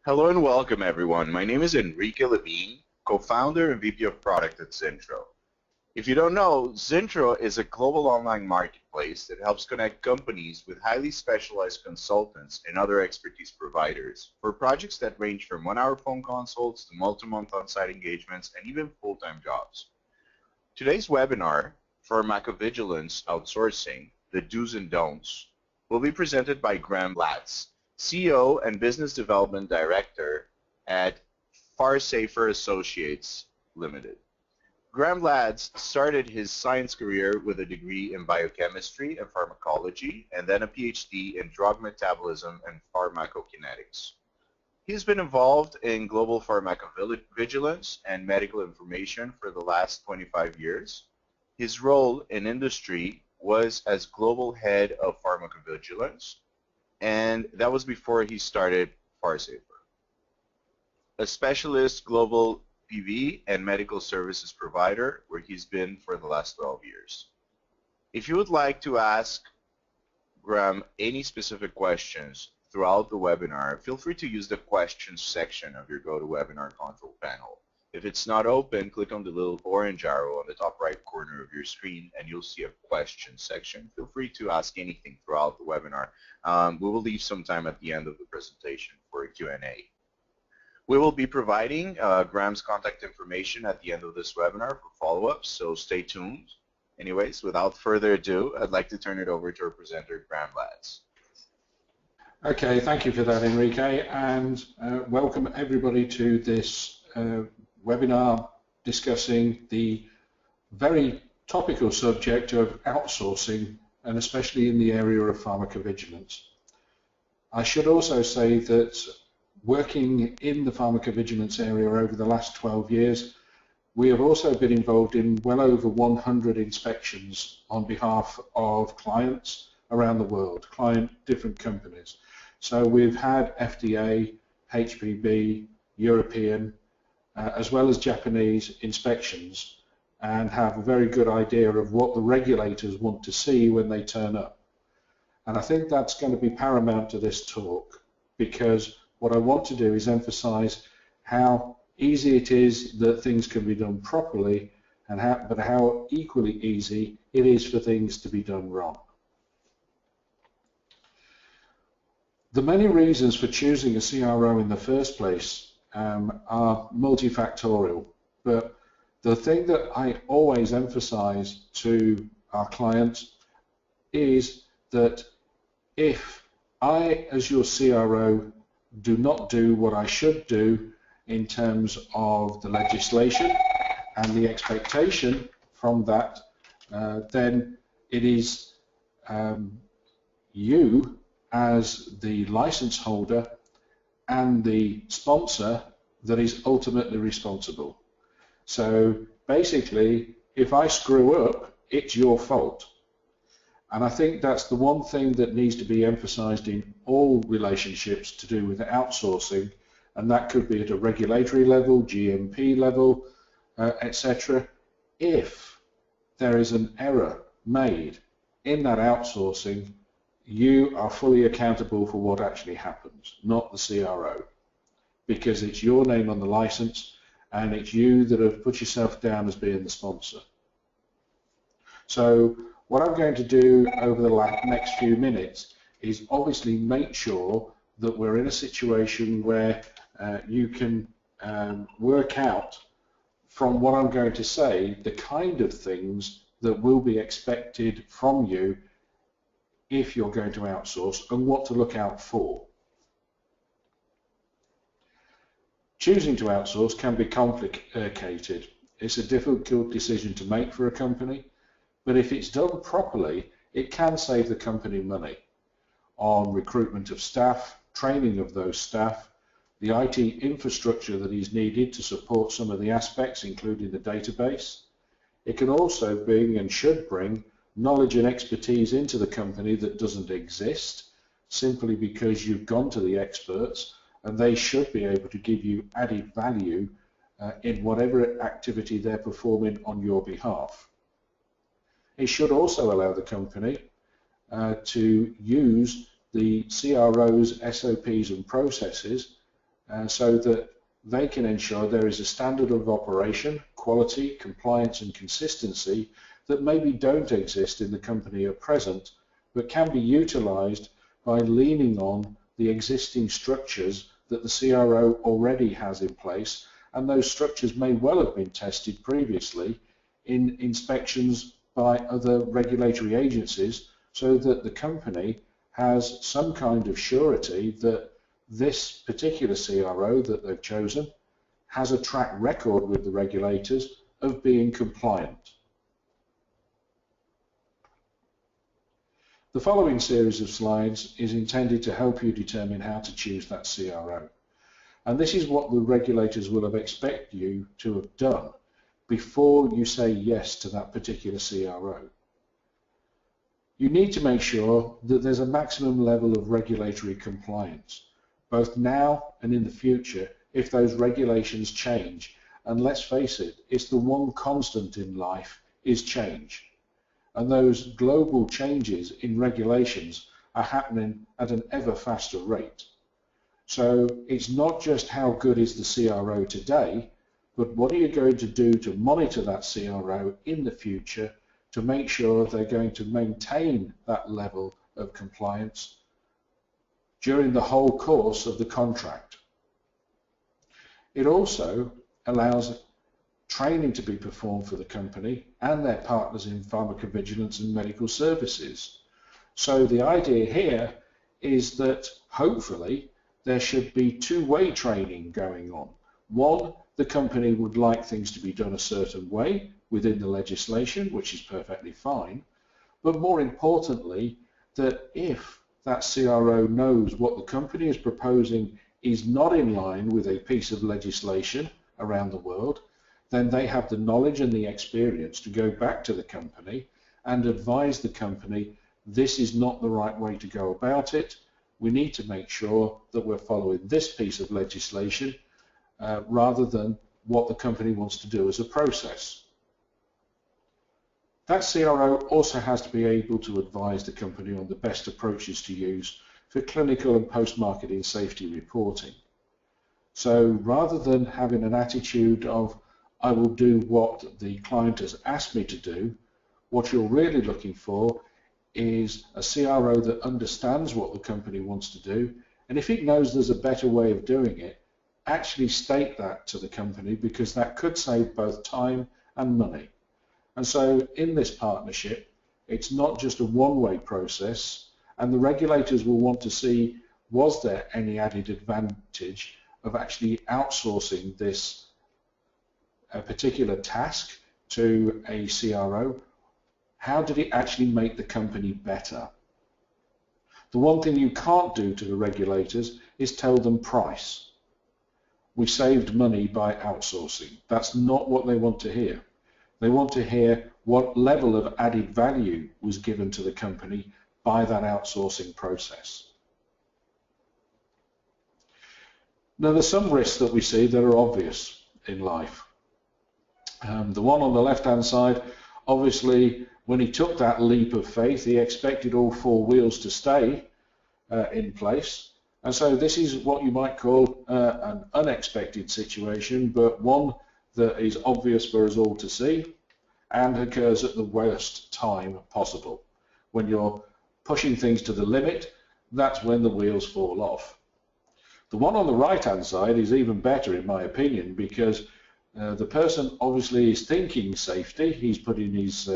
Hello and welcome everyone. My name is Enrique Levine, co-founder and VP of Product at Zintro. If you don't know, Zintro is a global online marketplace that helps connect companies with highly specialized consultants and other expertise providers for projects that range from one-hour phone consults to multi-month on-site engagements and even full-time jobs. Today's webinar, Pharmacovigilance Outsourcing, the Do's and Don'ts, will be presented by Graeme Ladds, CEO and Business Development Director at PharSafer Associates Limited. Graeme Ladds started his science career with a degree in Biochemistry and Pharmacology and then a PhD in Drug Metabolism and Pharmacokinetics. He's been involved in global pharmacovigilance and medical information for the last 25 years. His role in industry was as Global Head of Pharmacovigilance, and that was before he started PharSafer. A specialist global PV and medical services provider where he's been for the last 12 years. If you would like to ask Graeme any specific questions throughout the webinar, feel free to use the questions section of your GoToWebinar control panel. If it's not open, click on the little orange arrow on the top right corner of your screen and you'll see a questions section. Feel free to ask anything throughout the webinar. We will leave some time at the end of the presentation for a Q&A. We will be providing Graeme's contact information at the end of this webinar for follow-ups, so stay tuned. Anyways, without further ado, I'd like to turn it over to our presenter, Graeme Ladds. Okay, thank you for that, Enrique, and welcome everybody to this webinar discussing the very topical subject of outsourcing, and especially in the area of pharmacovigilance. I should also say that working in the pharmacovigilance area over the last 12 years, we have also been involved in well over 100 inspections on behalf of clients around the world, different companies. So we've had FDA, HPB, European, as well as Japanese inspections, and have a very good idea of what the regulators want to see when they turn up. And I think that's going to be paramount to this talk, because what I want to do is emphasize how easy it is that things can be done properly, and how equally easy it is for things to be done wrong. The many reasons for choosing a CRO in the first place are multifactorial, but the thing that I always emphasize to our clients is that if I, as your CRO, do not do what I should do in terms of the legislation and the expectation from that, then it is you as the license holder and the sponsor that is ultimately responsible. So basically, if I screw up, it's your fault. And I think that's the one thing that needs to be emphasized in all relationships to do with outsourcing, and that could be at a regulatory level, GMP level, etc. If there is an error made in that outsourcing, you are fully accountable for what actually happens, not the CRO, because it's your name on the license and it's you that have put yourself down as being the sponsor. So what I'm going to do over the next few minutes is obviously make sure that we're in a situation where you can work out from what I'm going to say the kind of things that will be expected from you if you're going to outsource and what to look out for. Choosing to outsource can be complicated. It's a difficult decision to make for a company, but if it's done properly, it can save the company money on recruitment of staff, training of those staff, the IT infrastructure that is needed to support some of the aspects, including the database. It can also bring and should bring knowledge and expertise into the company that doesn't exist, simply because you've gone to the experts and they should be able to give you added value in whatever activity they're performing on your behalf. It should also allow the company to use the CRO's SOPs and processes so that they can ensure there is a standard of operation, quality, compliance and consistency that maybe don't exist in the company at present, but can be utilised by leaning on the existing structures that the CRO already has in place, and those structures may well have been tested previously in inspections by other regulatory agencies, so that the company has some kind of surety that this particular CRO that they've chosen has a track record with the regulators of being compliant. The following series of slides is intended to help you determine how to choose that CRO. And this is what the regulators will have expected you to have done before you say yes to that particular CRO. You need to make sure that there's a maximum level of regulatory compliance, both now and in the future if those regulations change. And let's face it, it's the one constant in life is change. And those global changes in regulations are happening at an ever faster rate. So it's not just how good is the CRO today, but what are you going to do to monitor that CRO in the future to make sure they're going to maintain that level of compliance during the whole course of the contract. It also allows training to be performed for the company and their partners in pharmacovigilance and medical services. So the idea here is that hopefully there should be two-way training going on. One, the company would like things to be done a certain way within the legislation, which is perfectly fine, but more importantly, that if that CRO knows what the company is proposing is not in line with a piece of legislation around the world, then they have the knowledge and the experience to go back to the company and advise the company, this is not the right way to go about it. We need to make sure that we're following this piece of legislation rather than what the company wants to do as a process. That CRO also has to be able to advise the company on the best approaches to use for clinical and post-marketing safety reporting. So rather than having an attitude of, I will do what the client has asked me to do, what you're really looking for is a CRO that understands what the company wants to do, and if it knows there's a better way of doing it, actually state that to the company, because that could save both time and money. And so in this partnership, it's not just a one-way process, and the regulators will want to see, was there any added advantage of actually outsourcing this a particular task to a CRO? How did it actually make the company better? The one thing you can't do to the regulators is tell them price. We saved money by outsourcing. That's not what they want to hear. They want to hear what level of added value was given to the company by that outsourcing process. Now, there's some risks that we see that are obvious in life. The one on the left-hand side, obviously, when he took that leap of faith, he expected all four wheels to stay in place. And so this is what you might call an unexpected situation, but one that is obvious for us all to see and occurs at the worst time possible. When you're pushing things to the limit, that's when the wheels fall off. The one on the right-hand side is even better, in my opinion, because the person obviously is thinking safety. He's putting his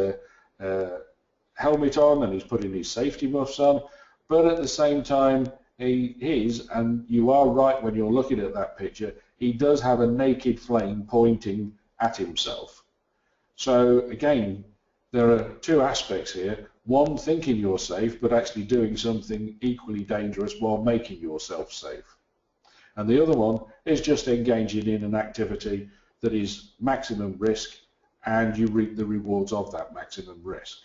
helmet on and he's putting his safety muffs on, but at the same time he is, and you are right when you're looking at that picture, he does have a naked flame pointing at himself. So again, there are two aspects here. One, thinking you're safe, but actually doing something equally dangerous while making yourself safe. And the other one is just engaging in an activity that is maximum risk, and you reap the rewards of that maximum risk.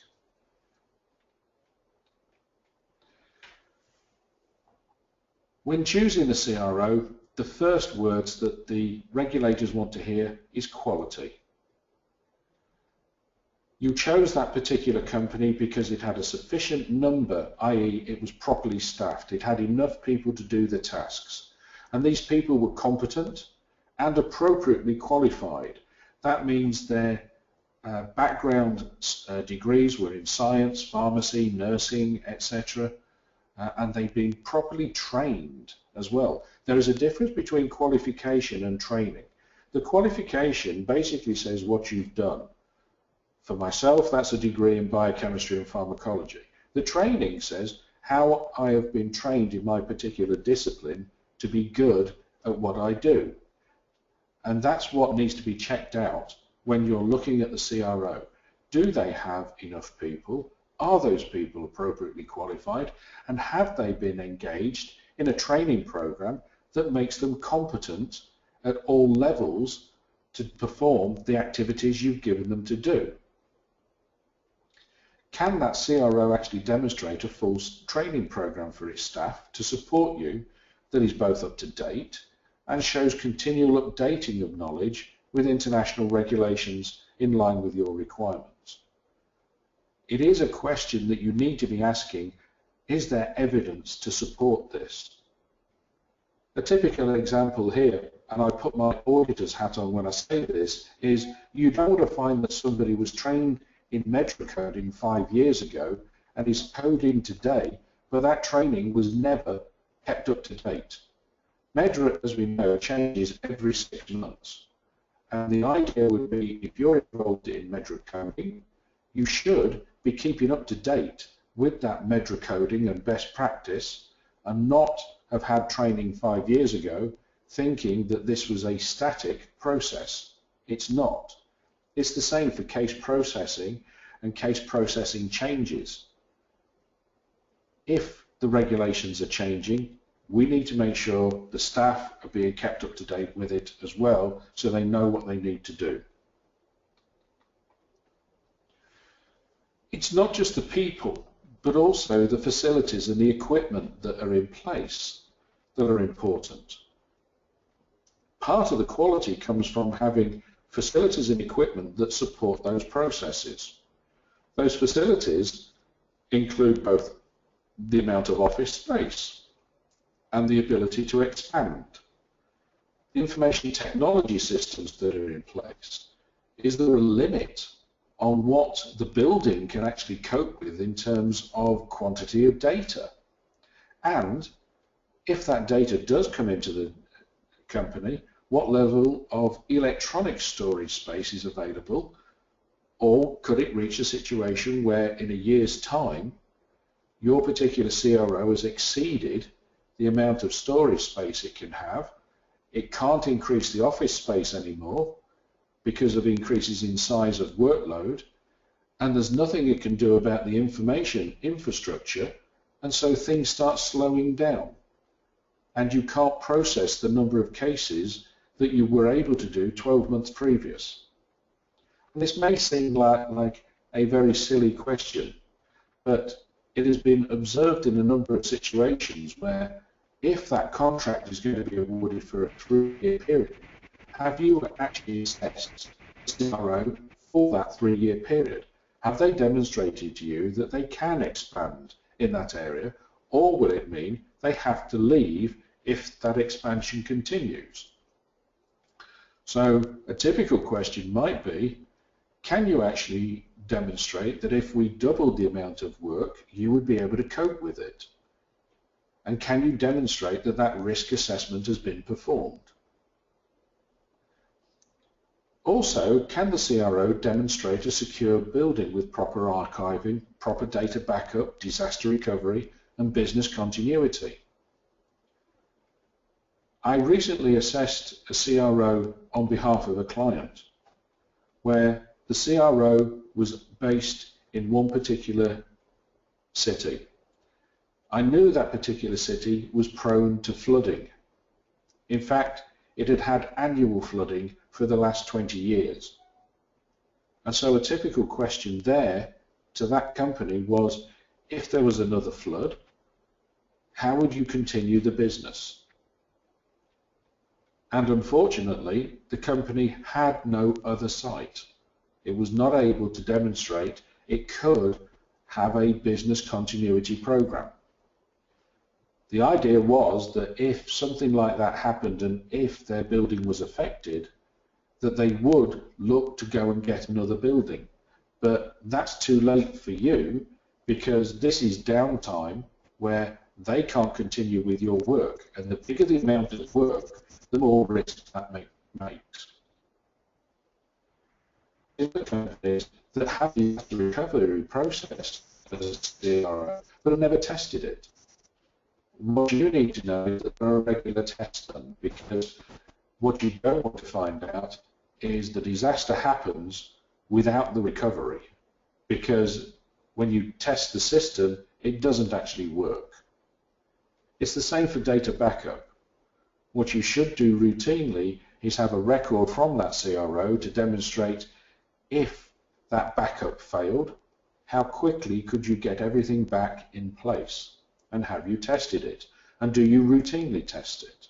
When choosing a CRO, the first words that the regulators want to hear is quality. You chose that particular company because it had a sufficient number, i.e. it was properly staffed, it had enough people to do the tasks. and these people were competent and appropriately qualified. That means their background degrees were in science, pharmacy, nursing, etc., and they've been properly trained as well. There is a difference between qualification and training. The qualification basically says what you've done. For myself, that's a degree in biochemistry and pharmacology. The training says how I have been trained in my particular discipline to be good at what I do. And that's what needs to be checked out when you're looking at the CRO. Do they have enough people? Are those people appropriately qualified? And have they been engaged in a training program that makes them competent at all levels to perform the activities you've given them to do? Can that CRO actually demonstrate a full training program for its staff to support you that is both up to date and shows continual updating of knowledge with international regulations in line with your requirements? It is a question that you need to be asking, is there evidence to support this? A typical example here, and I put my auditor's hat on when I say this, is you don't want to find that somebody was trained in MEDRA coding 5 years ago and is coding today, but that training was never kept up to date. MEDRA, as we know, changes every 6 months. And the idea would be, if you're involved in MEDRA coding, you should be keeping up to date with that MEDRA coding and best practice, and not have had training 5 years ago thinking that this was a static process. It's not. It's the same for case processing and case processing changes. If the regulations are changing, we need to make sure the staff are being kept up to date with it as well, so they know what they need to do. It's not just the people, but also the facilities and the equipment that are in place that are important. Part of the quality comes from having facilities and equipment that support those processes. Those facilities include both the amount of office space and the ability to expand. The information technology systems that are in place, is there a limit on what the building can actually cope with in terms of quantity of data? And if that data does come into the company, what level of electronic storage space is available? Or could it reach a situation where in a year's time your particular CRO has exceeded the amount of storage space it can have? It can't increase the office space anymore because of increases in size of workload, and there's nothing it can do about the information infrastructure, and so things start slowing down, and you can't process the number of cases that you were able to do 12 months previous. And this may seem like a very silly question, but it has been observed in a number of situations where if that contract is going to be awarded for a 3-year period, have you actually assessed the CRO for that 3-year period? Have they demonstrated to you that they can expand in that area, or will it mean they have to leave if that expansion continues? So a typical question might be, can you actually demonstrate that if we doubled the amount of work, you would be able to cope with it? And can you demonstrate that that risk assessment has been performed? Also, can the CRO demonstrate a secure building with proper archiving, proper data backup, disaster recovery, and business continuity? I recently assessed a CRO on behalf of a client where the CRO was based in one particular city. I knew that particular city was prone to flooding. In fact, it had had annual flooding for the last 20 years. And so a typical question there to that company was, if there was another flood, how would you continue the business? And unfortunately, the company had no other site. It was not able to demonstrate it could have a business continuity program. The idea was that if something like that happened and if their building was affected, that they would look to go and get another building. But that's too late for you, because this is downtime where they can't continue with your work, and the bigger the amount of work, the more risk that makes. In the companies that have the recovery process as a CRO, but have never tested it, what you need to know is that there are regular tests done, because what you don't want to find out is the disaster happens without the recovery, because when you test the system, it doesn't actually work. It's the same for data backup. What you should do routinely is have a record from that CRO to demonstrate if that backup failed, how quickly could you get everything back in place, and have you tested it, and do you routinely test it?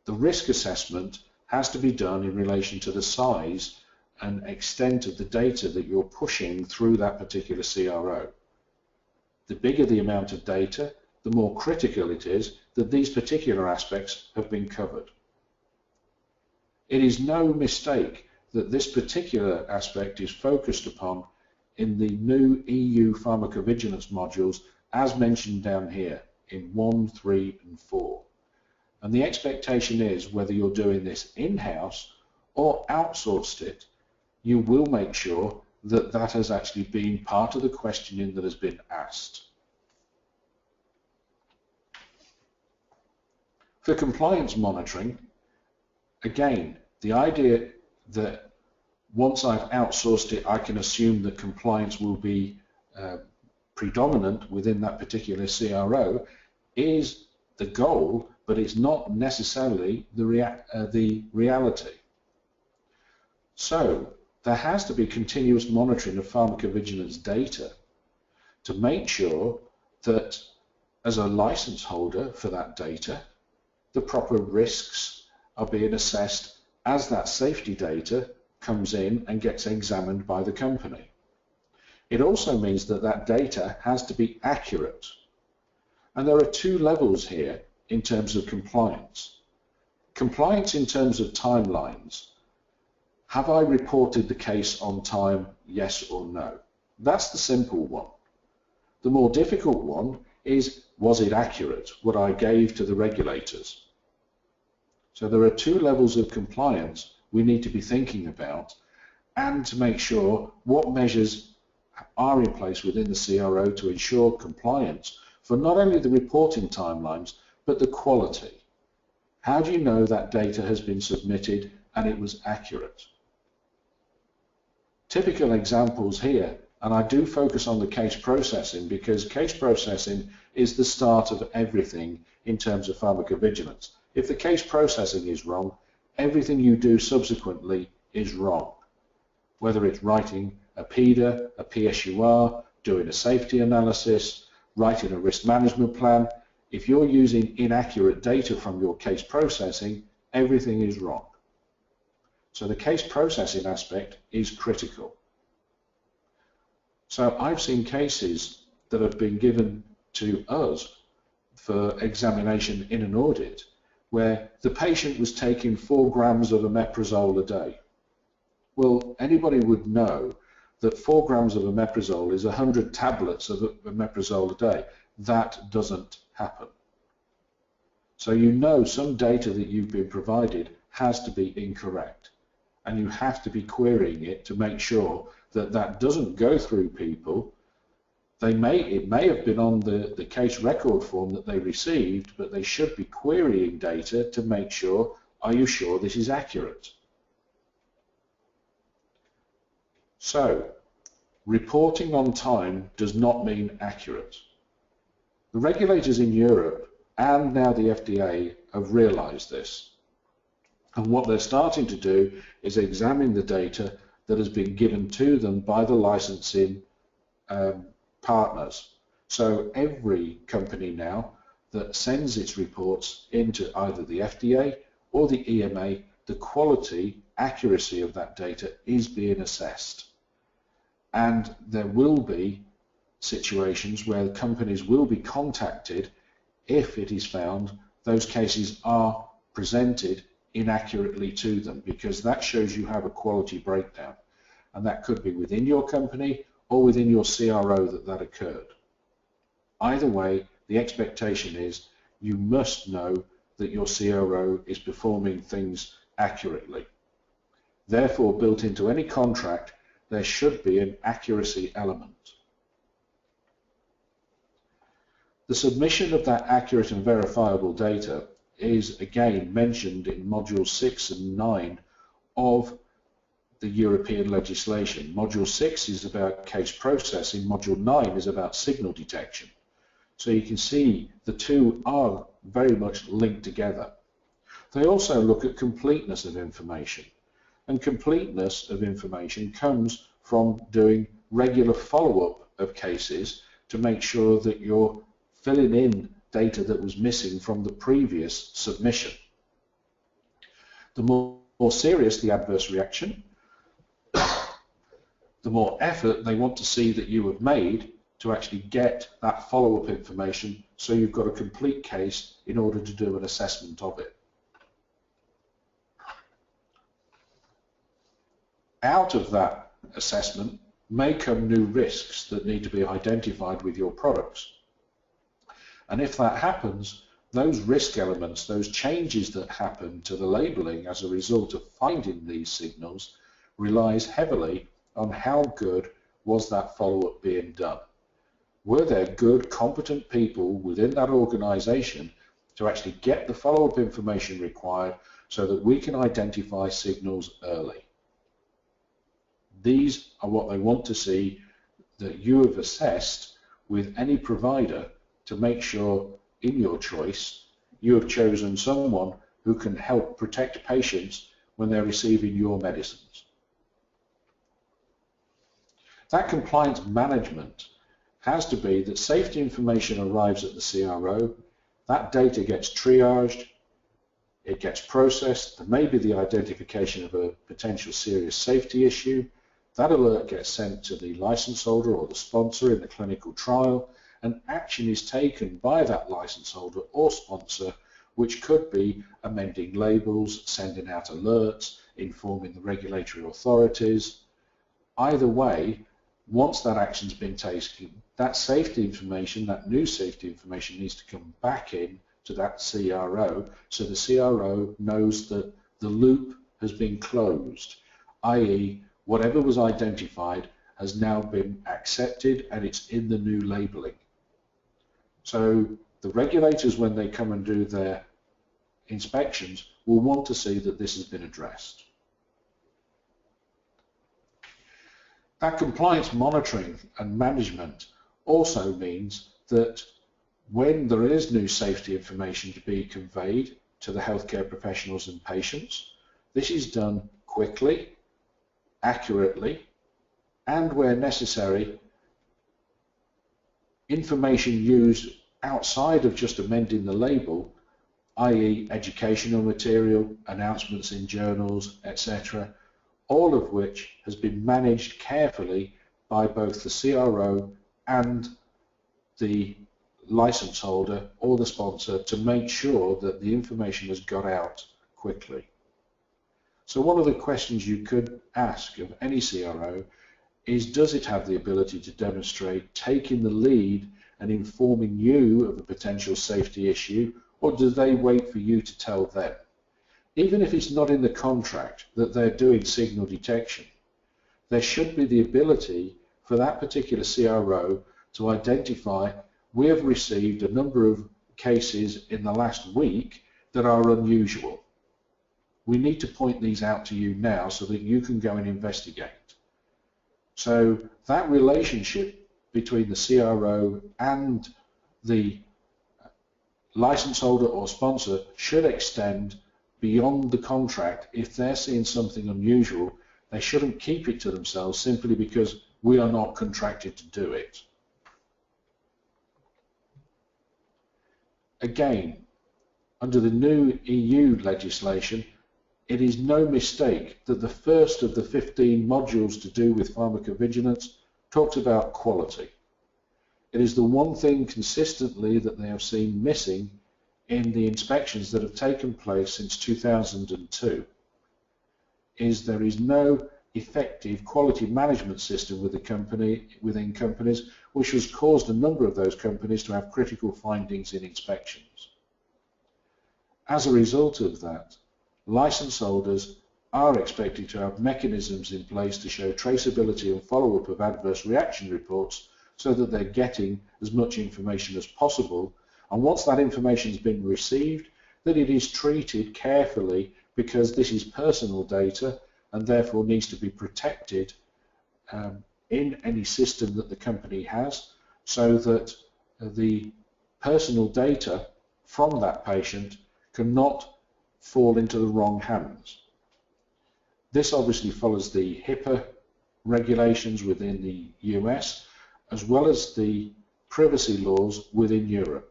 The risk assessment has to be done in relation to the size and extent of the data that you're pushing through that particular CRO. The bigger the amount of data, the more critical it is that these particular aspects have been covered. It is no mistake that this particular aspect is focused upon in the new EU pharmacovigilance modules as mentioned down here in 1, 3 and 4. And the expectation is, whether you're doing this in-house or outsourced it, you will make sure that that has actually been part of the questioning that has been asked. For compliance monitoring, again, the idea that once I've outsourced it, I can assume that compliance will be predominant within that particular CRO is the goal, but it's not necessarily the reality. So there has to be continuous monitoring of pharmacovigilance data to make sure that as a license holder for that data, the proper risks are being assessed as that safety data comes in and gets examined by the company. It also means that that data has to be accurate. And there are two levels here in terms of compliance. Compliance in terms of timelines. Have I reported the case on time, yes or no? That's the simple one. The more difficult one is, was it accurate, what I gave to the regulators? So there are two levels of compliance we need to be thinking about, and to make sure what measures are in place within the CRO to ensure compliance for not only the reporting timelines, but the quality. How do you know that data has been submitted and it was accurate? Typical examples here, and I do focus on the case processing because case processing is the start of everything in terms of pharmacovigilance. If the case processing is wrong, everything you do subsequently is wrong. Whether it's writing a PIDA, a PSUR, doing a safety analysis, writing a risk management plan, if you're using inaccurate data from your case processing, everything is wrong. So the case processing aspect is critical. So I've seen cases that have been given to us for examination in an audit where the patient was taking 4 grams of omeprazole a day. Well, anybody would know that 4 grams of omeprazole is 100 tablets of omeprazole a day. That doesn't happen. So you know some data that you've been provided has to be incorrect, and you have to be querying it to make sure that that doesn't go through people. It may have been on the case record form that they received, but they should be querying data to make sure, are you sure this is accurate? So, reporting on time does not mean accurate. The regulators in Europe and now the FDA have realized this. And what they're starting to do is examine the data that has been given to them by the licensing partners. So every company now that sends its reports into either the FDA or the EMA, the quality, accuracy of that data is being assessed. And there will be situations where companies will be contacted if it is found those cases are presented inaccurately to them, because that shows you have a quality breakdown, and that could be within your company or within your CRO that occurred. Either way, the expectation is you must know that your CRO is performing things accurately. Therefore, built into any contract, there should be an accuracy element. The submission of that accurate and verifiable data is again mentioned in Modules 6 and 9 of the European legislation. Module 6 is about case processing, Module 9 is about signal detection. So you can see the two are very much linked together. They also look at completeness of information, and completeness of information comes from doing regular follow-up of cases to make sure that you're filling in data that was missing from the previous submission. The more serious the adverse reaction, the more effort they want to see that you have made to actually get that follow-up information, so you've got a complete case in order to do an assessment of it. Out of that assessment may come new risks that need to be identified with your products. And if that happens, those risk elements, those changes that happen to the labeling as a result of finding these signals, relies heavily on how good was that follow-up being done. Were there good, competent people within that organization to actually get the follow-up information required so that we can identify signals early? These are what they want to see that you have assessed with any provider to make sure in your choice you have chosen someone who can help protect patients when they're receiving your medicines. That compliance management has to be that safety information arrives at the CRO, that data gets triaged, it gets processed, there may be the identification of a potential serious safety issue, that alert gets sent to the license holder or the sponsor in the clinical trial, and action is taken by that license holder or sponsor, which could be amending labels, sending out alerts, informing the regulatory authorities. Either way, once that action's been taken, that safety information, that new safety information, needs to come back in to that CRO, so the CRO knows that the loop has been closed, i.e. whatever was identified has now been accepted and it's in the new labeling. So the regulators, when they come and do their inspections, will want to see that this has been addressed. That compliance monitoring and management also means that when there is new safety information to be conveyed to the healthcare professionals and patients, this is done quickly, accurately, and where necessary, information used outside of just amending the label, i.e. educational material, announcements in journals, etc., all of which has been managed carefully by both the CRO and the license holder or the sponsor to make sure that the information has got out quickly. So one of the questions you could ask of any CRO is, does it have the ability to demonstrate taking the lead and informing you of a potential safety issue, or do they wait for you to tell them? Even if it's not in the contract that they're doing signal detection, there should be the ability for that particular CRO to identify, we have received a number of cases in the last week that are unusual. We need to point these out to you now so that you can go and investigate. So that relationship between the CRO and the license holder or sponsor should extend beyond the contract. If they're seeing something unusual, they shouldn't keep it to themselves simply because we are not contracted to do it. Again, under the new EU legislation, it is no mistake that the first of the 15 modules to do with pharmacovigilance talks about quality. it is the one thing consistently that they have seen missing in the inspections that have taken place since 2002, is there is no effective quality management system within companies, which has caused a number of those companies to have critical findings in inspections. As a result of that, license holders are expected to have mechanisms in place to show traceability and follow-up of adverse reaction reports so that they're getting as much information as possible, and once that information has been received, that it is treated carefully, because this is personal data and therefore needs to be protected in any system that the company has, so that the personal data from that patient cannot fall into the wrong hands. This obviously follows the HIPAA regulations within the US, as well as the privacy laws within Europe.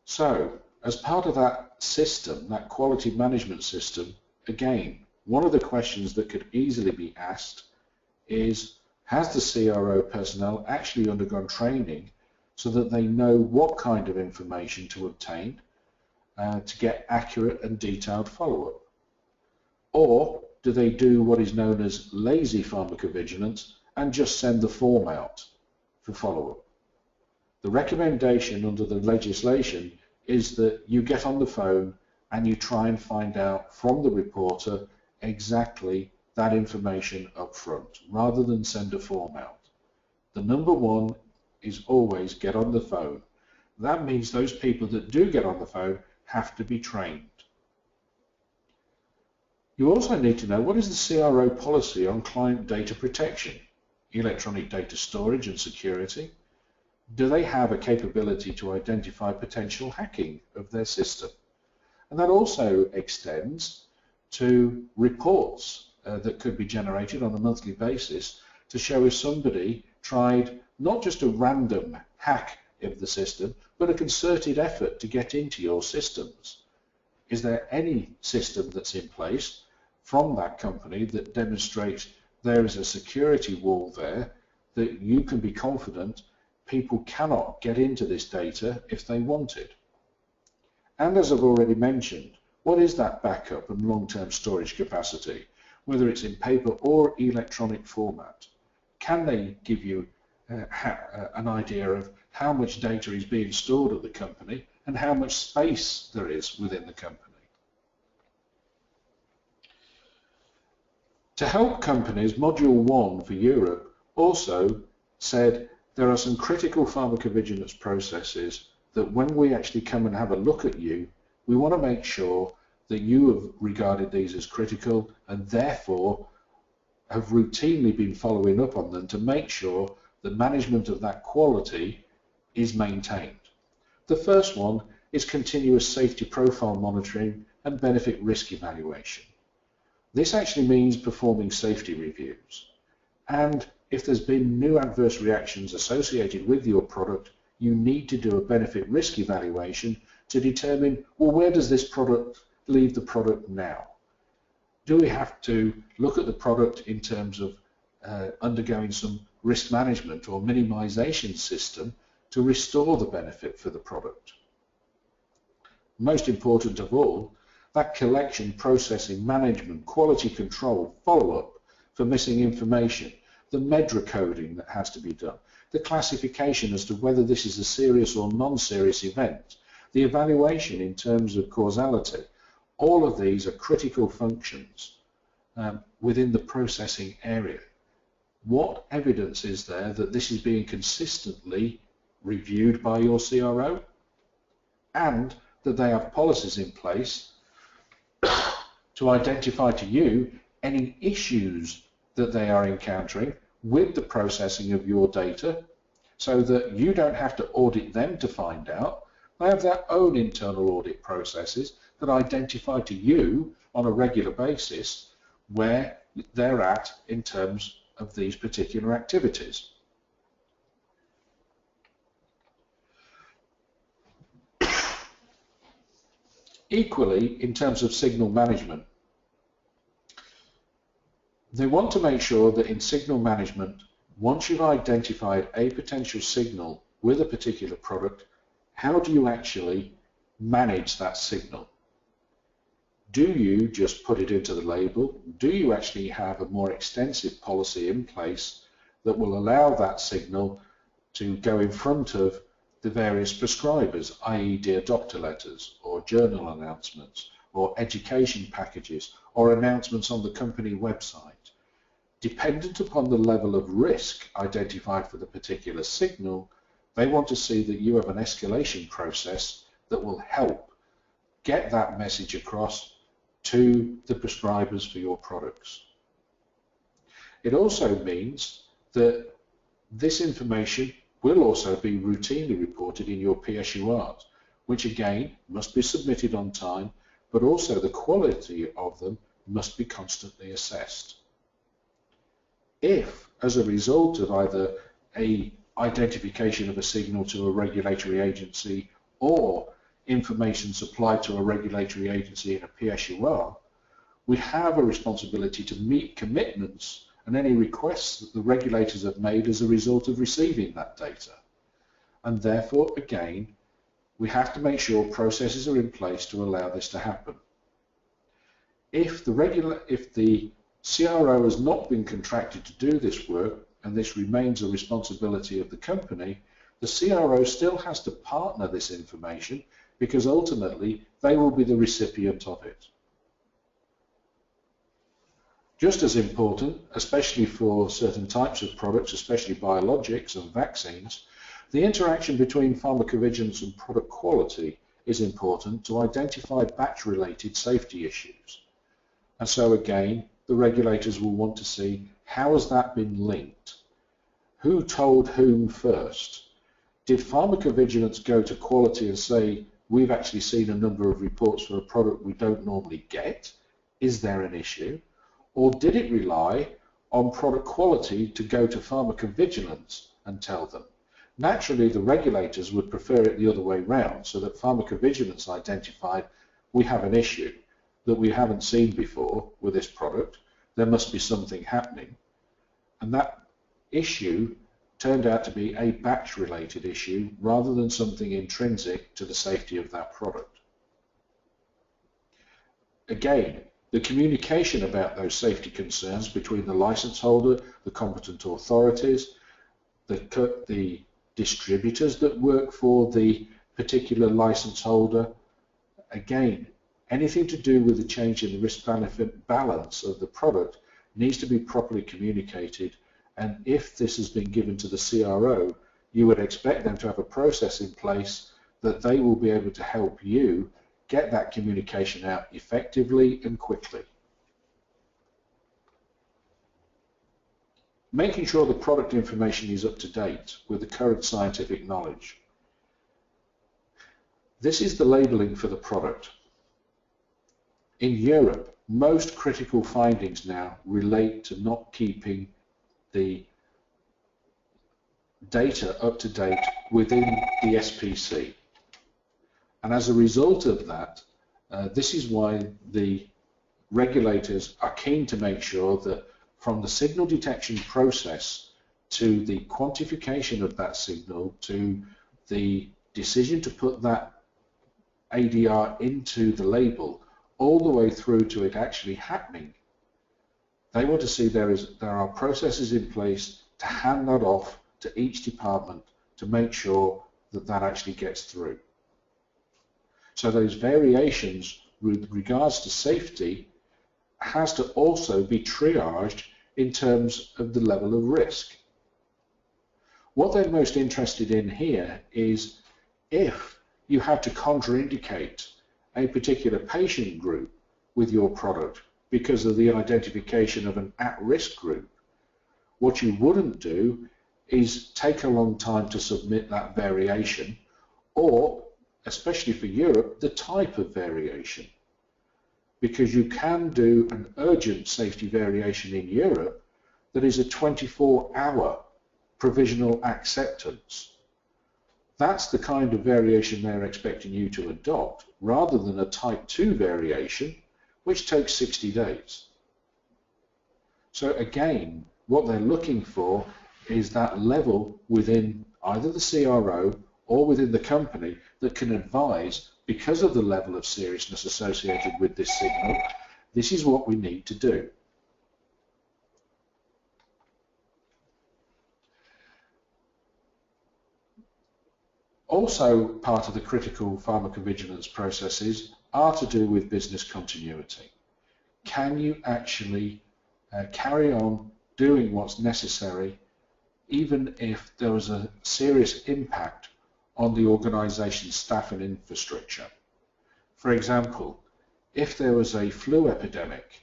So, as part of that system, that quality management system, again, one of the questions that could easily be asked is, has the CRO personnel actually undergone training so that they know what kind of information to obtain to get accurate and detailed follow-up? Or do they do what is known as lazy pharmacovigilance and just send the form out for follow-up? The recommendation under the legislation is that you get on the phone and you try and find out from the reporter exactly that information up front, rather than send a form out. The number one is always get on the phone. That means those people that do get on the phone have to be trained. You also need to know, what is the CRO policy on client data protection, electronic data storage and security? Do they have a capability to identify potential hacking of their system? And that also extends to reports that could be generated on a monthly basis to show if somebody tried not just a random hack of the system, but a concerted effort to get into your systems. Is there any system that's in place from that company that demonstrates there is a security wall there that you can be confident people cannot get into this data if they wanted? And as I've already mentioned, what is that backup and long-term storage capacity, whether it's in paper or electronic format? Can they give you an idea of how much data is being stored at the company and how much space there is within the company? To help companies, Module 1 for Europe also said there are some critical pharmacovigilance processes that when we actually come and have a look at you, we want to make sure that you have regarded these as critical and therefore have routinely been following up on them to make sure the management of that quality is maintained. The first one is continuous safety profile monitoring and benefit risk evaluation. This actually means performing safety reviews, and if there's been new adverse reactions associated with your product, you need to do a benefit risk evaluation to determine, well, where does this product leave the product now? Do we have to look at the product in terms of undergoing some risk management or minimization system to restore the benefit for the product? Most important of all, that collection, processing, management, quality control, follow-up for missing information, the MEDRA coding that has to be done, the classification as to whether this is a serious or non-serious event, the evaluation in terms of causality. All of these are critical functions within the processing area. What evidence is there that this is being consistently reviewed by your CRO and that they have policies in place to identify to you any issues that they are encountering with the processing of your data, so that you don't have to audit them to find out. They have their own internal audit processes that identify to you on a regular basis where they're at in terms of these particular activities. Equally, in terms of signal management, They want to make sure that in signal management, once you've identified a potential signal with a particular product, how do you actually manage that signal? Do you just put it into the label? Do you actually have a more extensive policy in place that will allow that signal to go in front of the various prescribers, i.e. dear doctor letters or journal announcements or education packages or announcements on the company website? Dependent upon the level of risk identified for the particular signal, they want to see that you have an escalation process that will help get that message across to the prescribers for your products. It also means that this information will also be routinely reported in your PSURs, which again must be submitted on time, but also the quality of them must be constantly assessed. If, as a result of either a identification of a signal to a regulatory agency or information supplied to a regulatory agency in a PSUR, we have a responsibility to meet commitments and any requests that the regulators have made as a result of receiving that data. And therefore, again, we have to make sure processes are in place to allow this to happen. If the CRO has not been contracted to do this work, and this remains a responsibility of the company, the CRO still has to partner this information because ultimately they will be the recipient of it. Just as important, especially for certain types of products, especially biologics and vaccines, the interaction between pharmacovigilance and product quality is important to identify batch-related safety issues. And so again, the regulators will want to see how has that been linked? Who told whom first? Did pharmacovigilance go to quality and say, we've actually seen a number of reports for a product we don't normally get? Is there an issue? Or did it rely on product quality to go to pharmacovigilance and tell them? Naturally, the regulators would prefer it the other way round, so that pharmacovigilance identified we have an issue that we haven't seen before with this product. There must be something happening. And that issue turned out to be a batch-related issue rather than something intrinsic to the safety of that product. Again, the communication about those safety concerns between the license holder, the competent authorities, the distributors that work for the particular license holder, again, anything to do with the change in the risk-benefit balance of the product needs to be properly communicated, and if this has been given to the CRO, you would expect them to have a process in place that they will be able to help you get that communication out effectively and quickly. Making sure the product information is up to date with the current scientific knowledge. This is the labeling for the product. In Europe, most critical findings now relate to not keeping the data up to date within the SPC. And as a result of that, this is why the regulators are keen to make sure that from the signal detection process to the quantification of that signal to the decision to put that ADR into the label, all the way through to it actually happening, they want to see there are processes in place to hand that off to each department to make sure that that actually gets through. So those variations with regards to safety has to also be triaged in terms of the level of risk. What they're most interested in here is if you have to contraindicate a particular patient group with your product because of the identification of an at-risk group, what you wouldn't do is take a long time to submit that variation, or, especially for Europe, the type of variation. Because you can do an urgent safety variation in Europe that is a 24-hour provisional acceptance. That's the kind of variation they're expecting you to adopt, rather than a type 2 variation, which takes 60 days. So again, what they're looking for is that level within either the CRO or within the company that can advise, because of the level of seriousness associated with this signal, this is what we need to do. Also, part of the critical pharmacovigilance processes are to do with business continuity. Can you actually carry on doing what's necessary even if there was a serious impact on the organization's staff and infrastructure? For example, if there was a flu epidemic,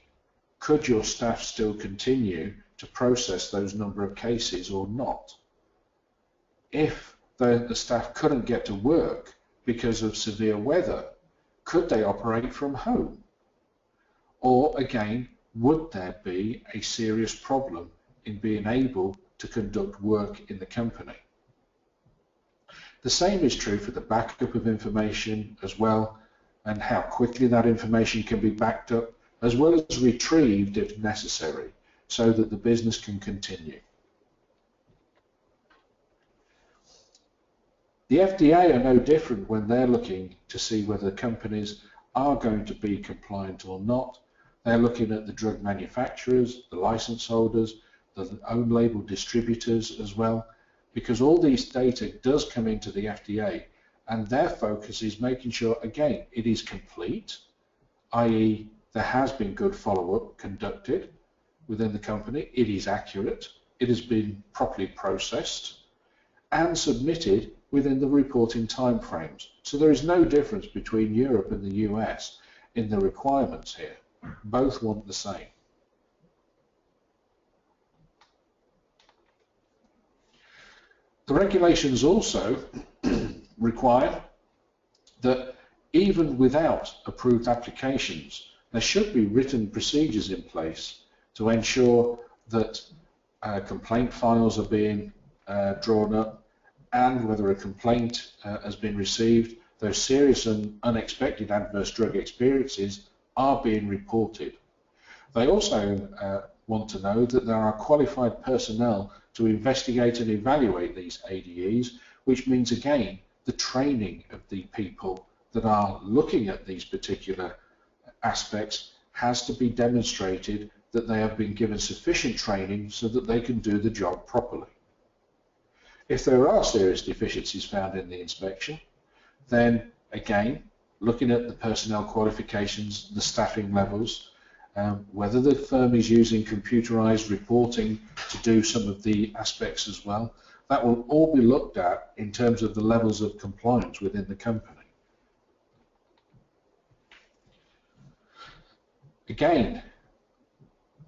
could your staff still continue to process those number of cases or not? If the staff couldn't get to work because of severe weather, could they operate from home? Or again, would there be a serious problem in being able to conduct work in the company? The same is true for the backup of information as well, and how quickly that information can be backed up, as well as retrieved if necessary, so that the business can continue. The FDA are no different when they're looking to see whether companies are going to be compliant or not. They're looking at the drug manufacturers, the license holders, the own label distributors as well, because all these data does come into the FDA, and their focus is making sure, again, it is complete, i.e. there has been good follow-up conducted within the company, it is accurate, it has been properly processed and submitted within the reporting timeframes. So there is no difference between Europe and the US in the requirements here. Both want the same. The regulations also require that even without approved applications, there should be written procedures in place to ensure that complaint files are being drawn up, and whether a complaint has been received, those serious and unexpected adverse drug experiences are being reported. They also want to know that there are qualified personnel to investigate and evaluate these ADEs, which means, again, the training of the people that are looking at these particular aspects has to be demonstrated that they have been given sufficient training so that they can do the job properly. If there are serious deficiencies found in the inspection, then again, looking at the personnel qualifications, the staffing levels, whether the firm is using computerized reporting to do some of the aspects as well, that will all be looked at in terms of the levels of compliance within the company. Again,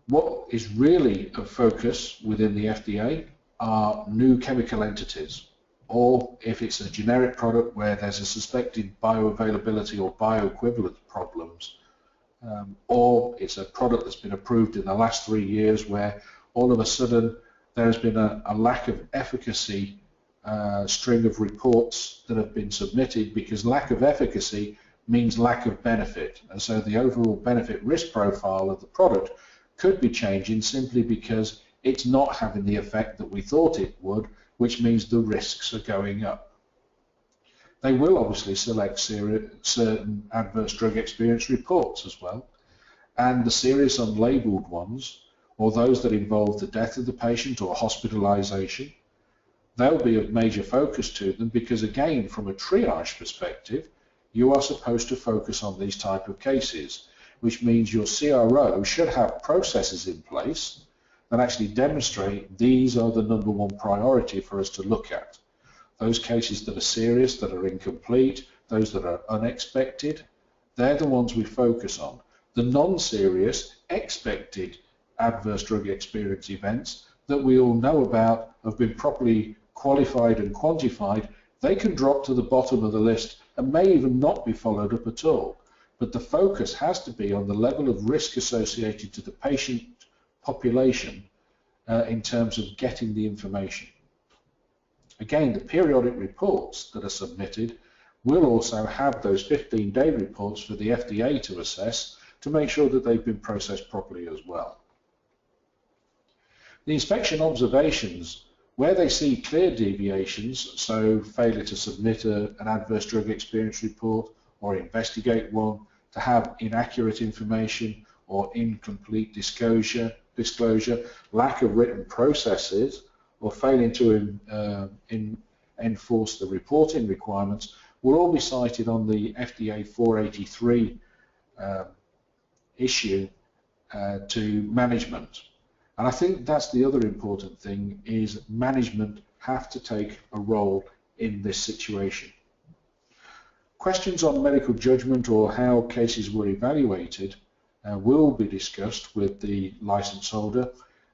what is really of focus within the FDA are new chemical entities, or if it's a generic product where there's a suspected bioavailability or bioequivalence problems, or it's a product that's been approved in the last 3 years where all of a sudden there's been a lack of efficacy string of reports that have been submitted, because lack of efficacy means lack of benefit, and so the overall benefit risk profile of the product could be changing simply because it's not having the effect that we thought it would, which means the risks are going up. They will obviously select certain adverse drug experience reports as well, and the serious unlabeled ones, or those that involve the death of the patient or hospitalization, they'll be of major focus to them, because again, from a triage perspective, you are supposed to focus on these type of cases, which means your CRO should have processes in place that actually demonstrate these are the #1 priority for us to look at. Those cases that are serious, that are incomplete, those that are unexpected, they're the ones we focus on. The non-serious, expected adverse drug experience events that we all know about, have been properly qualified and quantified, they can drop to the bottom of the list and may even not be followed up at all. But the focus has to be on the level of risk associated to the patient population in terms of getting the information. Again, the periodic reports that are submitted will also have those 15-day reports for the FDA to assess to make sure that they've been processed properly as well. The inspection observations, where they see clear deviations, so failure to submit an adverse drug experience report or investigate one, to have inaccurate information or incomplete disclosure, lack of written processes, or failing to enforce the reporting requirements, will all be cited on the FDA 483 issue to management. And I think that's the other important thing, is management have to take a role in this situation. Questions on medical judgment or how cases were evaluated will be discussed with the license holder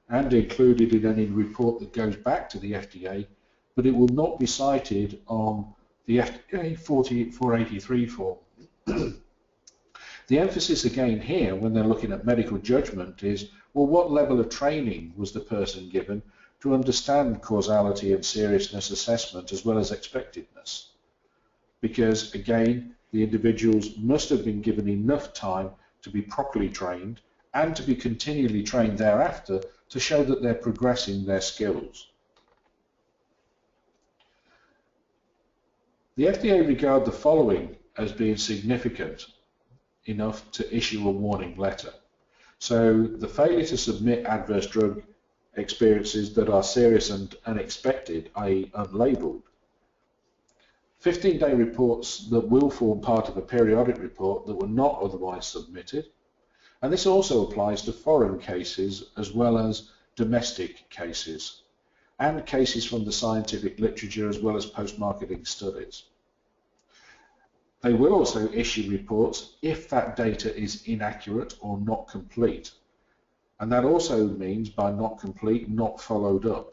and included in any report that goes back to the FDA, but it will not be cited on the FDA 483 form. The emphasis again here, when they're looking at medical judgment, is, well, what level of training was the person given to understand causality and seriousness assessment as well as expectedness? Because again, the individuals must have been given enough time to be properly trained and to be continually trained thereafter to show that they're progressing their skills. The FDA regard the following as being significant enough to issue a warning letter. So the failure to submit adverse drug experiences that are serious and unexpected, i.e. unlabeled. 15-day reports that will form part of a periodic report that were not otherwise submitted. And this also applies to foreign cases as well as domestic cases, and cases from the scientific literature as well as post-marketing studies. They will also issue reports if that data is inaccurate or not complete. And that also means, by not complete, not followed up.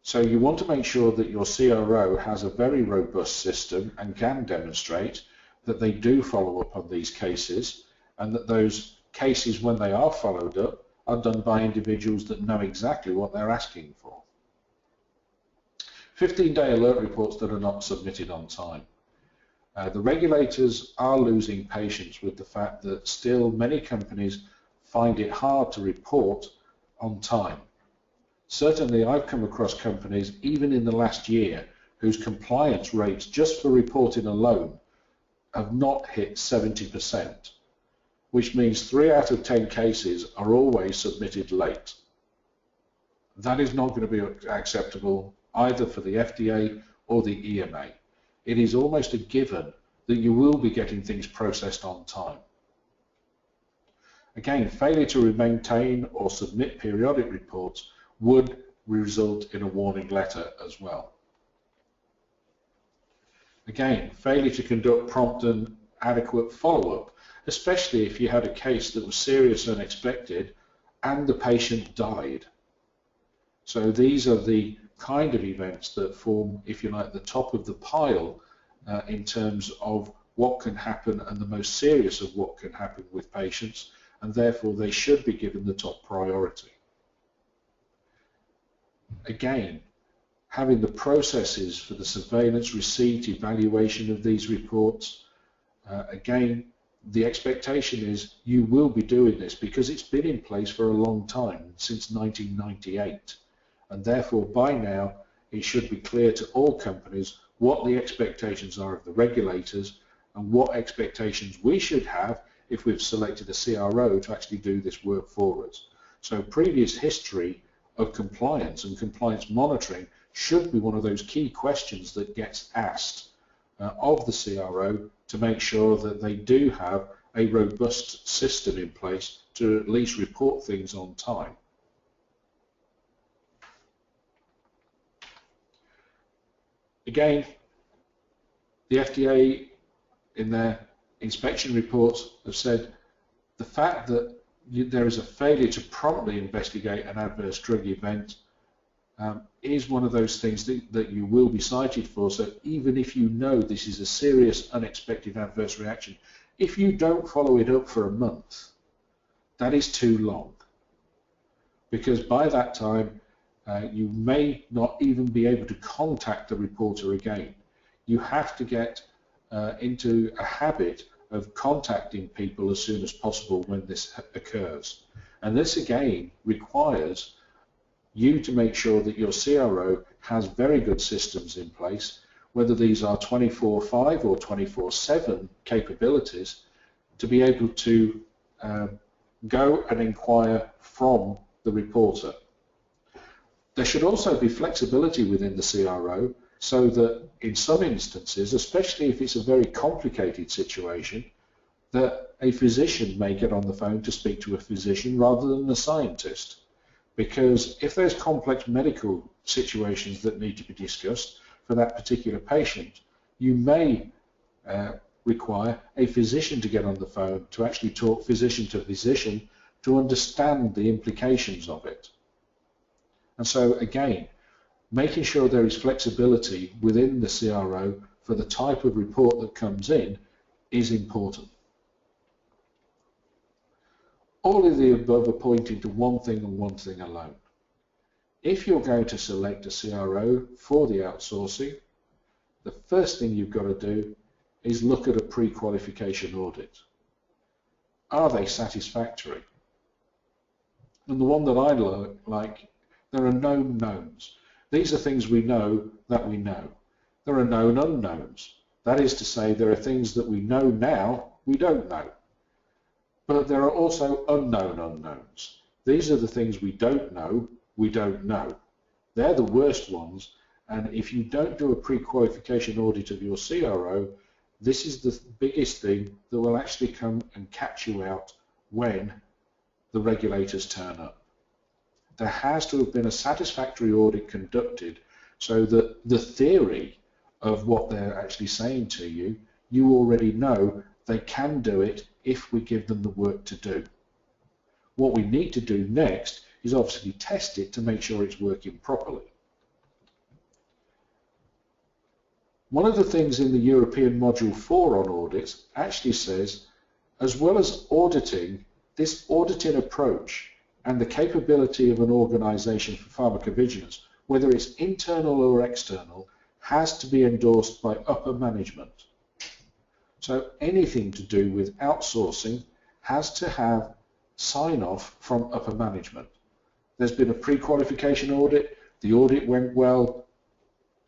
So you want to make sure that your CRO has a very robust system and can demonstrate that they do follow up on these cases, and that those cases, when they are followed up, are done by individuals that know exactly what they're asking for. 15-day alert reports that are not submitted on time. The regulators are losing patience with the fact that still many companies find it hard to report on time. Certainly I've come across companies, even in the last year, whose compliance rates just for reporting alone have not hit 70%, which means 3 out of 10 cases are always submitted late. That is not going to be acceptable either for the FDA or the EMA. It is almost a given that you will be getting things processed on time. Again, failure to maintain or submit periodic reports would result in a warning letter as well. Again, failure to conduct prompt and adequate follow-up, especially if you had a case that was serious and unexpected and the patient died. So these are the kind of events that form, if you like, the top of the pile in terms of what can happen and the most serious of what can happen with patients, and therefore they should be given the top priority. Again, having the processes for the surveillance, receipt, evaluation of these reports, again, the expectation is you will be doing this because it's been in place for a long time, since 1998, and therefore by now it should be clear to all companies what the expectations are of the regulators and what expectations we should have if we've selected a CRO to actually do this work for us. So previous history of compliance and compliance monitoring should be one of those key questions that gets asked of the CRO to make sure that they do have a robust system in place to at least report things on time. Again, the FDA in their inspection reports have said the fact that there is a failure to promptly investigate an adverse drug event is one of those things that you will be cited for. So even if you know this is a serious unexpected adverse reaction, if you don't follow it up for a month, that is too long, because by that time you may not even be able to contact the reporter again. You have to get into a habit of contacting people as soon as possible when this occurs. And this again requires you to make sure that your CRO has very good systems in place, whether these are 24/5 or 24/7 capabilities, to be able to go and inquire from the reporter. There should also be flexibility within the CRO so that in some instances, especially if it's a very complicated situation, that a physician may get on the phone to speak to a physician rather than a scientist. Because if there's complex medical situations that need to be discussed for that particular patient, you may require a physician to get on the phone to actually talk physician to physician to understand the implications of it. And so again, making sure there is flexibility within the CRO for the type of report that comes in is important. All of the above are pointing to one thing and one thing alone. If you're going to select a CRO for the outsourcing, the first thing you've got to do is look at a pre-qualification audit. Are they satisfactory? And the one that I like, there are known knowns. These are things we know that we know. There are known unknowns. That is to say, there are things that we know now we don't know. But there are also unknown unknowns. These are the things we don't know know. They're the worst ones, and if you don't do a pre-qualification audit of your CRO, this is the biggest thing that will actually come and catch you out when the regulators turn up. There has to have been a satisfactory audit conducted so that the theory of what they're actually saying to you, you already know they can do it if we give them the work to do. What we need to do next is obviously test it to make sure it's working properly. One of the things in the European Module 4 on audits actually says, as well as auditing, this auditing approach and the capability of an organisation for pharmacovigilance, whether it's internal or external, has to be endorsed by upper management. So anything to do with outsourcing has to have sign-off from upper management. There's been a pre-qualification audit, the audit went well,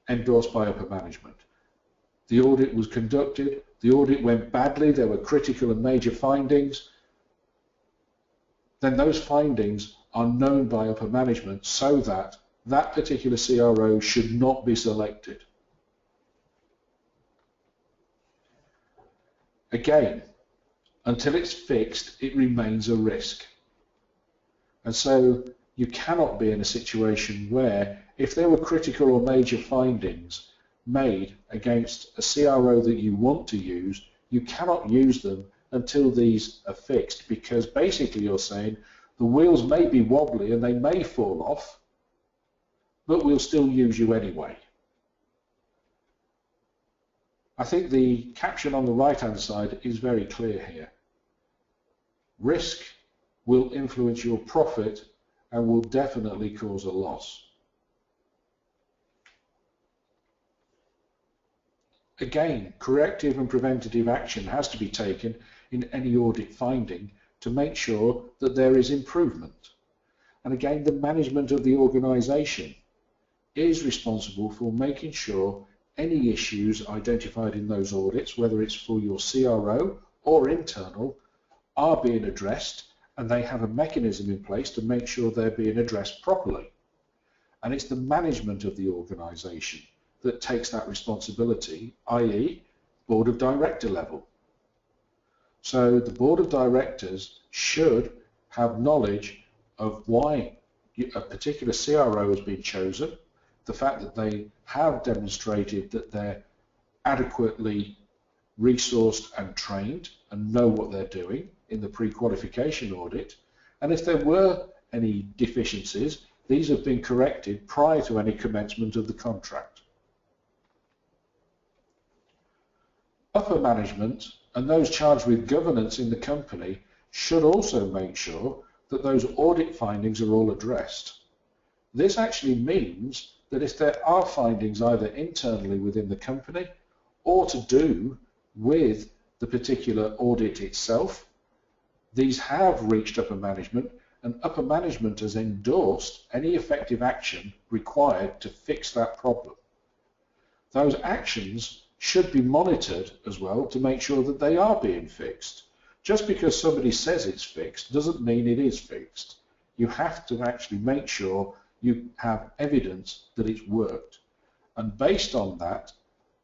endorsed by upper management. The audit was conducted, the audit went badly, there were critical and major findings, then those findings are known by upper management so that that particular CRO should not be selected. Again, until it's fixed, it remains a risk. And so you cannot be in a situation where, if there were critical or major findings made against a CRO that you want to use, you cannot use them until these are fixed, because basically you're saying the wheels may be wobbly and they may fall off, but we'll still use you anyway. I think the caption on the right-hand side is very clear here. Risk will influence your profit and will definitely cause a loss. Again, corrective and preventative action has to be taken in any audit finding to make sure that there is improvement. And again, the management of the organisation is responsible for making sure any issues identified in those audits, whether it's for your CRO or internal, are being addressed, and they have a mechanism in place to make sure they're being addressed properly. And it's the management of the organisation that takes that responsibility, i.e. board of director level. So the board of directors should have knowledge of why a particular CRO has been chosen, the fact that they have demonstrated that they're adequately resourced and trained and know what they're doing in the pre-qualification audit, and if there were any deficiencies, these have been corrected prior to any commencement of the contract. Upper management and those charged with governance in the company should also make sure that those audit findings are all addressed. This actually means that if there are findings either internally within the company or to do with the particular audit itself, these have reached upper management and upper management has endorsed any effective action required to fix that problem. Those actions should be monitored as well to make sure that they are being fixed. Just because somebody says it's fixed doesn't mean it is fixed. You have to actually make sure you have evidence that it's worked. And based on that,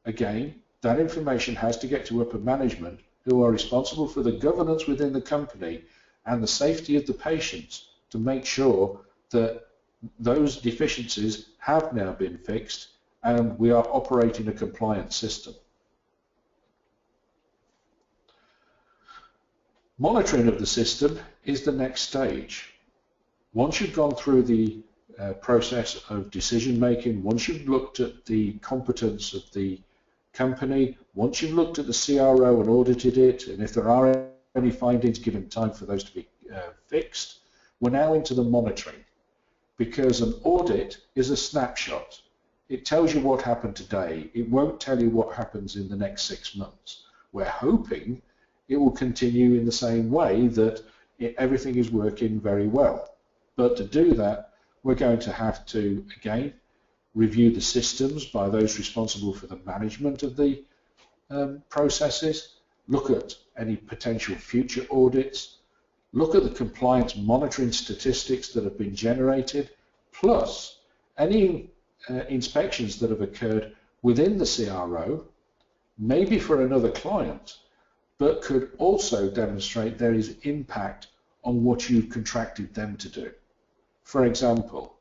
again, that information has to get to upper management, who are responsible for the governance within the company and the safety of the patients, to make sure that those deficiencies have now been fixed and we are operating a compliant system. Monitoring of the system is the next stage. Once you've gone through the process of decision making, once you've looked at the competence of the company, once you've looked at the CRO and audited it, and if there are any findings, given time for those to be fixed, we're now into the monitoring, because an audit is a snapshot. It tells you what happened today. It won't tell you what happens in the next 6 months. We're hoping it will continue in the same way, that everything is working very well. But to do that, we're going to have to, again, review the systems by those responsible for the management of the processes, look at any potential future audits, look at the compliance monitoring statistics that have been generated, plus any inspections that have occurred within the CRO, maybe for another client, but could also demonstrate there is impact on what you've contracted them to do. For example,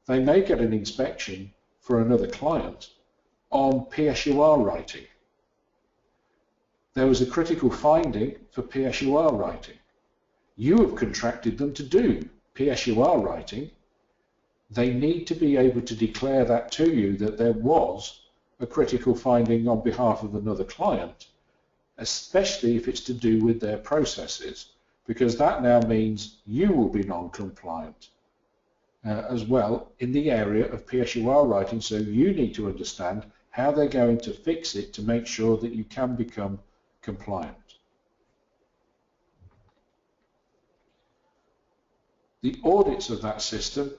they may get an inspection for another client on PSUR writing. There was a critical finding for PSUR writing. You have contracted them to do PSUR writing. They need to be able to declare that to you, that there was a critical finding on behalf of another client, especially if it's to do with their processes, because that now means you will be non-compliant as well in the area of PSUR writing, so you need to understand how they're going to fix it to make sure that you can become compliant. The audits of that system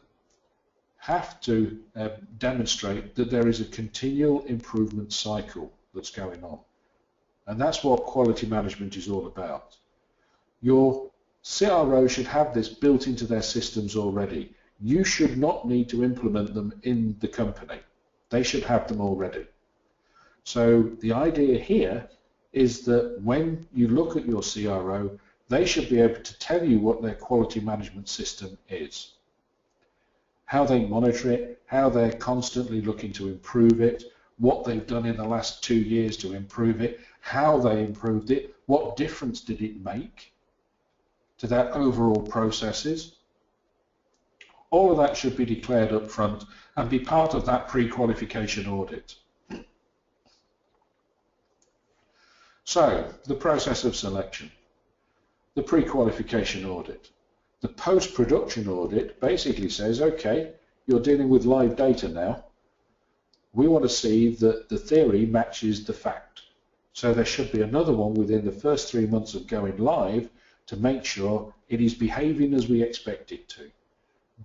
have to demonstrate that there is a continual improvement cycle that's going on. And that's what quality management is all about. Your CRO should have this built into their systems already. You should not need to implement them in the company. They should have them already. So the idea here is that when you look at your CRO, they should be able to tell you what their quality management system is, how they monitor it, how they're constantly looking to improve it, what they've done in the last 2 years to improve it, how they improved it, what difference did it make to their overall processes. All of that should be declared up front and be part of that pre-qualification audit. So, the process of selection, the pre-qualification audit. The post-production audit basically says, okay, you're dealing with live data now. We want to see that the theory matches the fact. So there should be another one within the first 3 months of going live to make sure it is behaving as we expect it to.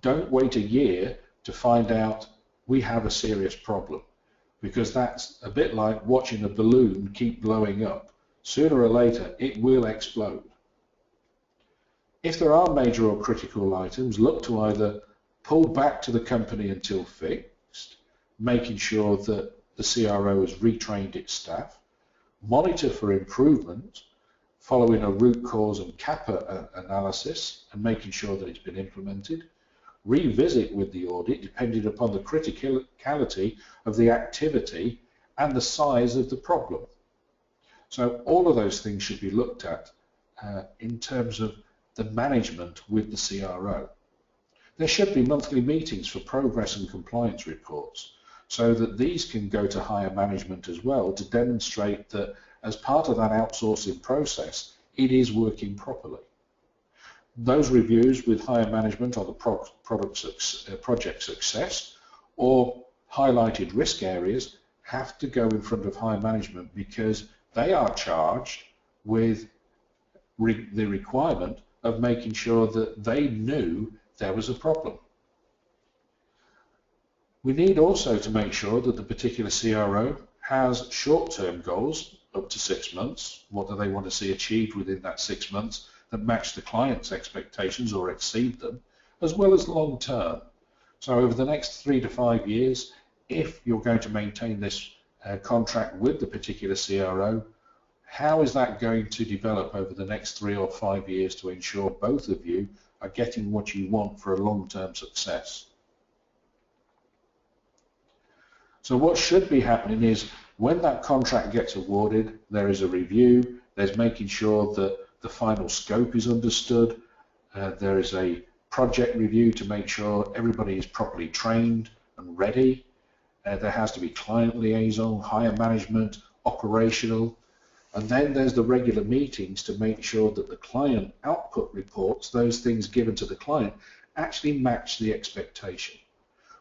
Don't wait a year to find out we have a serious problem, because that's a bit like watching a balloon keep blowing up. Sooner or later, it will explode. If there are major or critical items, look to either pull back to the company until fixed, making sure that the CRO has retrained its staff, monitor for improvement, following a root cause and kappa analysis and making sure that it's been implemented, revisit with the audit depending upon the criticality of the activity and the size of the problem. So all of those things should be looked at in terms of the management with the CRO. There should be monthly meetings for progress and compliance reports, so that these can go to higher management as well to demonstrate that as part of that outsourcing process, it is working properly. Those reviews with higher management on the project success or highlighted risk areas have to go in front of higher management, because they are charged with the requirement of making sure that they knew there was a problem. We need also to make sure that the particular CRO has short-term goals up to 6 months. What do they want to see achieved within that 6 months that match the client's expectations or exceed them, as well as long-term. So over the next 3 to 5 years, if you're going to maintain this contract with the particular CRO, how is that going to develop over the next 3 or 5 years to ensure both of you are getting what you want for a long-term success? So what should be happening is when that contract gets awarded, there is a review, there's making sure that the final scope is understood, there is a project review to make sure everybody is properly trained and ready. There has to be client liaison, higher management, operational, and then there's the regular meetings to make sure that the client output reports, those things given to the client, actually match the expectation.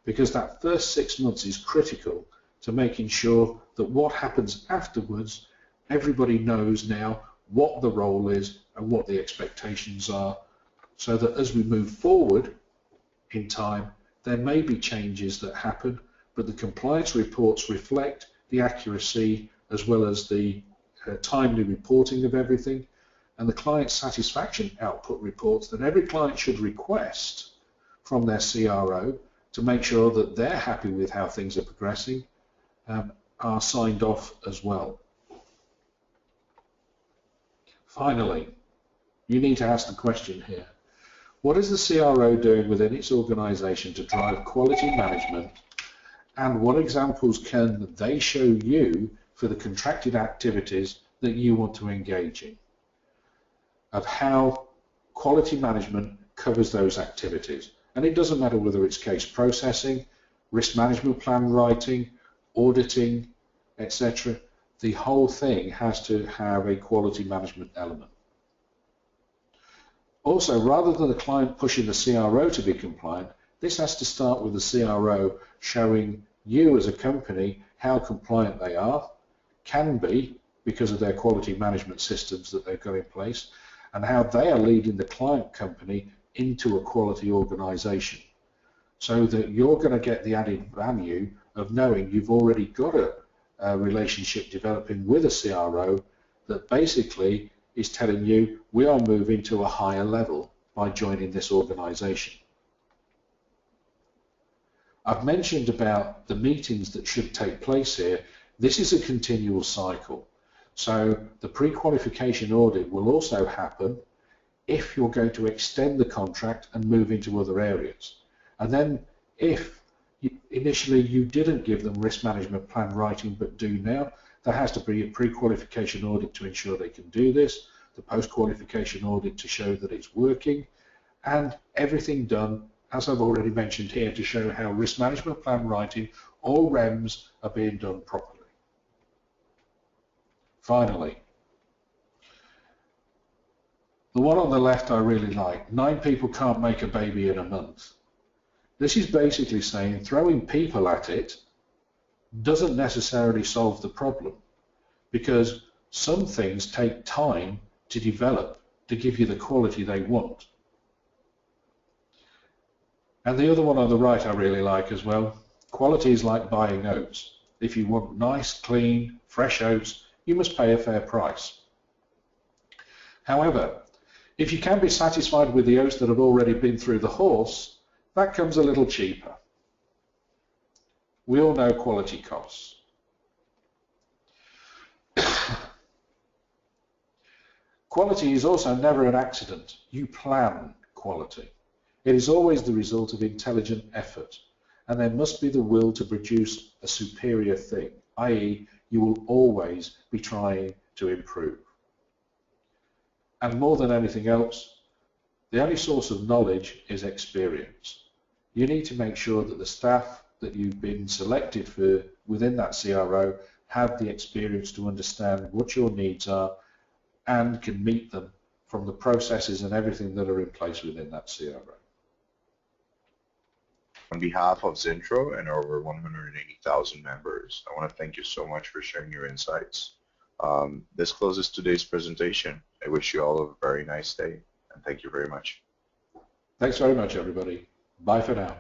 Because that first 6 months is critical to making sure that what happens afterwards, everybody knows now what the role is and what the expectations are, so that as we move forward in time, there may be changes that happen, but the compliance reports reflect the accuracy as well as the timely reporting of everything, and the client satisfaction output reports that every client should request from their CRO to make sure that they're happy with how things are progressing are signed off as well. Finally, you need to ask the question here, what is the CRO doing within its organisation to drive quality management, and what examples can they show you for the contracted activities that you want to engage in, of how quality management covers those activities? And it doesn't matter whether it's case processing, risk management plan writing, auditing, etc. The whole thing has to have a quality management element. Also, rather than the client pushing the CRO to be compliant, this has to start with the CRO showing you as a company how compliant they are, can be because of their quality management systems that they've got in place, and how they are leading the client company into a quality organisation, so that you're going to get the added value of knowing you've already got a relationship developing with a CRO that basically is telling you we are moving to a higher level by joining this organisation. I've mentioned about the meetings that should take place here. This is a continual cycle. So the pre-qualification audit will also happen if you're going to extend the contract and move into other areas. And then if initially you didn't give them risk management plan writing but do now, there has to be a pre-qualification audit to ensure they can do this, the post-qualification audit to show that it's working, and everything done, as I've already mentioned here, to show how risk management plan writing, all REMs, are being done properly. Finally, the one on the left I really like, 9 people can't make a baby in a month. This is basically saying throwing people at it doesn't necessarily solve the problem, because some things take time to develop to give you the quality they want. And the other one on the right I really like as well, quality is like buying oats. If you want nice, clean, fresh oats, you must pay a fair price. However, if you can be satisfied with the oats that have already been through the horse, that comes a little cheaper. We all know quality costs. Quality is also never an accident. You plan quality. It is always the result of intelligent effort, and there must be the will to produce a superior thing, i.e., you will always be trying to improve. And more than anything else, the only source of knowledge is experience. You need to make sure that the staff that you've been selected for within that CRO have the experience to understand what your needs are and can meet them from the processes and everything that are in place within that CRO. On behalf of Zintro and our over 180,000 members, I want to thank you so much for sharing your insights. This closes today's presentation. I wish you all a very nice day. and thank you very much. Thanks very much, everybody. Bye for now.